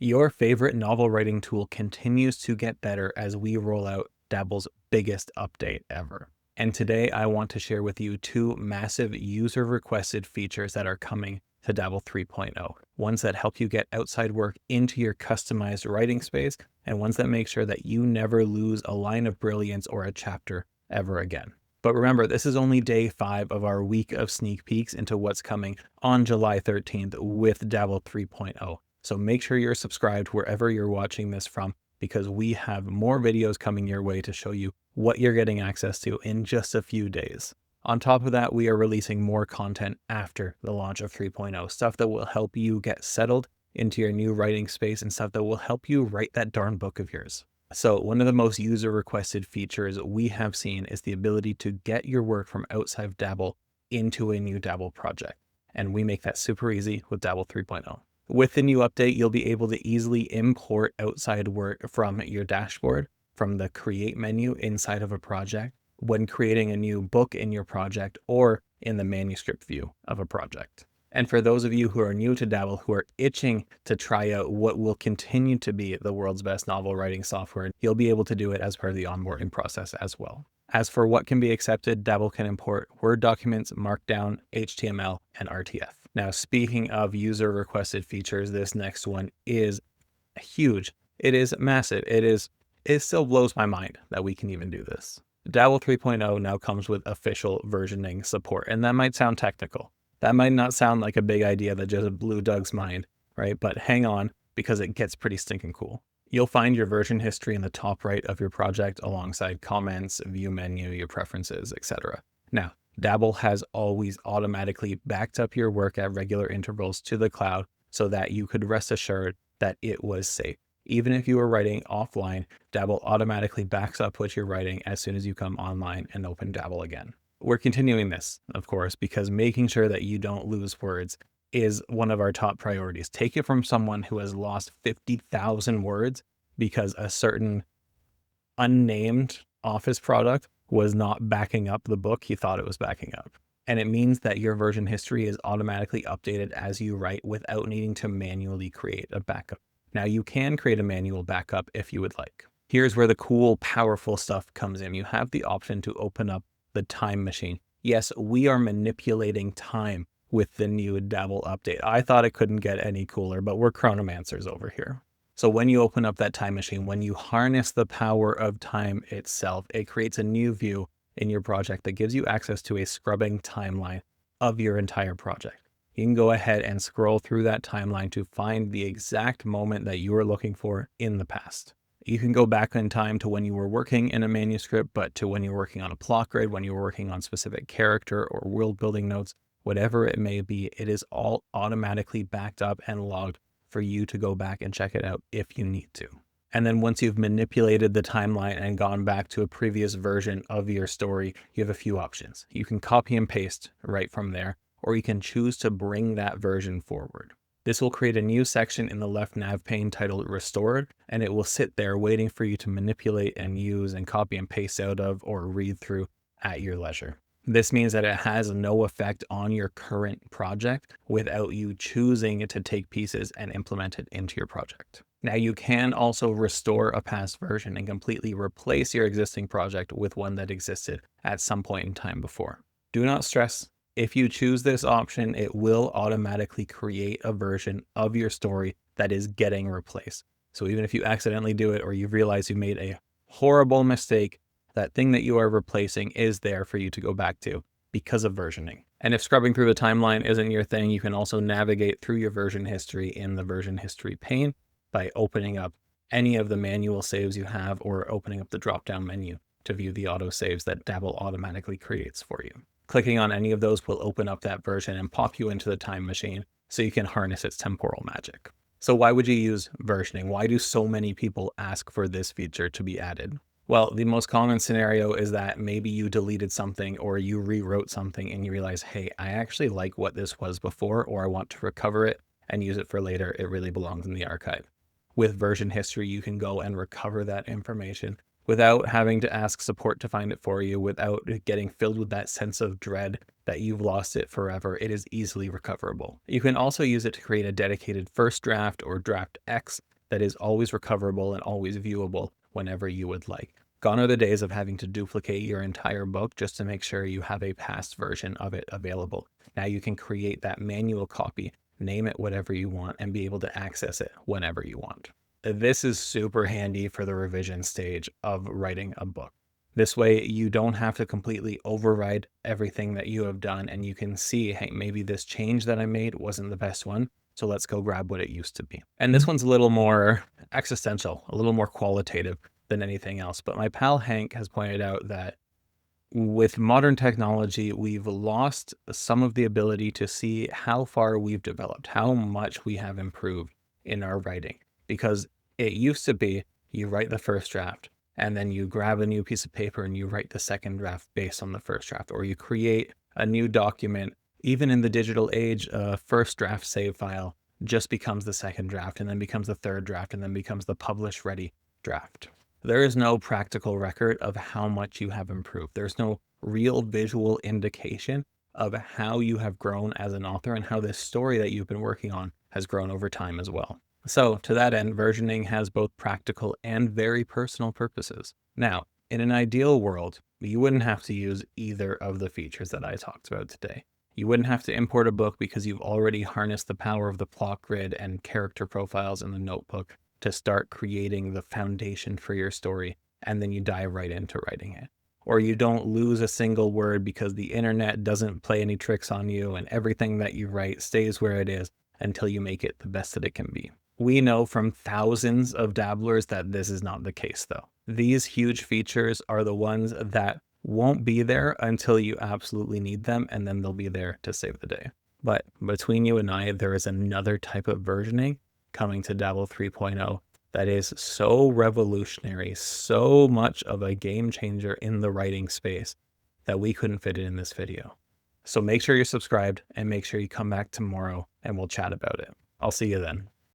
Your favorite novel writing tool continues to get better as we roll out Dabble's biggest update ever. And today I want to share with you two massive user requested features that are coming to Dabble 3.0. Ones that help you get outside work into your customized writing space, and ones that make sure that you never lose a line of brilliance or a chapter ever again. But remember, this is only day 5 of our week of sneak peeks into what's coming on July 13th with Dabble 3.0. So make sure you're subscribed wherever you're watching this from, because we have more videos coming your way to show you what you're getting access to in just a few days. On top of that, we are releasing more content after the launch of 3.0, stuff that will help you get settled into your new writing space and stuff that will help you write that darn book of yours. So one of the most user requested features we have seen is the ability to get your work from outside of Dabble into a new Dabble project. And we make that super easy with Dabble 3.0. With the new update, you'll be able to easily import outside work from your dashboard, from the create menu inside of a project, when creating a new book in your project, or in the manuscript view of a project. And for those of you who are new to Dabble, who are itching to try out what will continue to be the world's best novel writing software, you'll be able to do it as part of the onboarding process as well. As for what can be accepted, Dabble can import Word documents, Markdown, HTML, and RTF. Now, speaking of user requested features, this next one is huge. It is massive. It still blows my mind that we can even do this. Dabble 3.0 now comes with official versioning support, and that might sound technical. That might not sound like a big idea that just blew Doug's mind, right? But hang on, because it gets pretty stinking cool. You'll find your version history in the top right of your project alongside comments, view menu, your preferences, etc. Now, Dabble has always automatically backed up your work at regular intervals to the cloud so that you could rest assured that it was safe. Even if you were writing offline, Dabble automatically backs up what you're writing as soon as you come online and open Dabble again. We're continuing this, of course, because making sure that you don't lose words is one of our top priorities. Take it from someone who has lost 50,000 words because a certain unnamed Office product was not backing up the book he thought it was backing up. And it means that your version history is automatically updated as you write without needing to manually create a backup. Now, you can create a manual backup if you would like. Here's where the cool, powerful stuff comes in. You have the option to open up the time machine. Yes, we are manipulating time with the new Dabble update. I thought it couldn't get any cooler, but we're chronomancers over here. So when you open up that time machine, when you harness the power of time itself, it creates a new view in your project that gives you access to a scrubbing timeline of your entire project. You can go ahead and scroll through that timeline to find the exact moment that you were looking for in the past. You can go back in time to when you were working in a manuscript, but to when you were working on a plot grid, when you were working on specific character or world building notes, whatever it may be, it is all automatically backed up and logged for you to go back and check it out if you need to. And then once you've manipulated the timeline and gone back to a previous version of your story, you have a few options. You can copy and paste right from there, or you can choose to bring that version forward. This will create a new section in the left nav pane titled Restored, and it will sit there waiting for you to manipulate and use and copy and paste out of or read through at your leisure. This means that it has no effect on your current project without you choosing to take pieces and implement it into your project. Now, you can also restore a past version and completely replace your existing project with one that existed at some point in time before. Do not stress. If you choose this option, it will automatically create a version of your story that is getting replaced. So even if you accidentally do it or you realize you made a horrible mistake, that thing that you are replacing is there for you to go back to because of versioning. And if scrubbing through the timeline isn't your thing, you can also navigate through your version history in the version history pane by opening up any of the manual saves you have or opening up the drop-down menu to view the auto saves that Dabble automatically creates for you. Clicking on any of those will open up that version and pop you into the time machine so you can harness its temporal magic. So why would you use versioning? Why do so many people ask for this feature to be added? Well, the most common scenario is that maybe you deleted something or you rewrote something and you realize, hey, I actually like what this was before, or I want to recover it and use it for later. It really belongs in the archive. With version history, you can go and recover that information without having to ask support to find it for you, without getting filled with that sense of dread that you've lost it forever. It is easily recoverable. You can also use it to create a dedicated first draft or draft X that is always recoverable and always viewable whenever you would like. Gone are the days of having to duplicate your entire book just to make sure you have a past version of it available. Now you can create that manual copy, name it whatever you want, and be able to access it whenever you want. This is super handy for the revision stage of writing a book. This way you don't have to completely override everything that you have done, and you can see, hey, maybe this change that I made wasn't the best one, so let's go grab what it used to be. And this one's a little more existential, a little more qualitative than anything else. But my pal Hank has pointed out that with modern technology, we've lost some of the ability to see how far we've developed, how much we have improved in our writing. Because it used to be you write the first draft and then you grab a new piece of paper and you write the second draft based on the first draft, or you create a new document. Even in the digital age, a first draft save file just becomes the second draft, and then becomes the third draft, and then becomes the publish ready draft. There is no practical record of how much you have improved. There's no real visual indication of how you have grown as an author and how this story that you've been working on has grown over time as well. So to that end, versioning has both practical and very personal purposes. Now, in an ideal world, you wouldn't have to use either of the features that I talked about today. You wouldn't have to import a book because you've already harnessed the power of the plot grid and character profiles in the notebook to start creating the foundation for your story, and then you dive right into writing it. Or you don't lose a single word because the internet doesn't play any tricks on you, and everything that you write stays where it is until you make it the best that it can be. We know from thousands of dabblers that this is not the case though. These huge features are the ones that won't be there until you absolutely need them, and then they'll be there to save the day. But between you and I, there is another type of versioning coming to Dabble 3.0 that is so revolutionary, so much of a game changer in the writing space that we couldn't fit it in this video. So make sure you're subscribed and make sure you come back tomorrow and we'll chat about it. I'll see you then.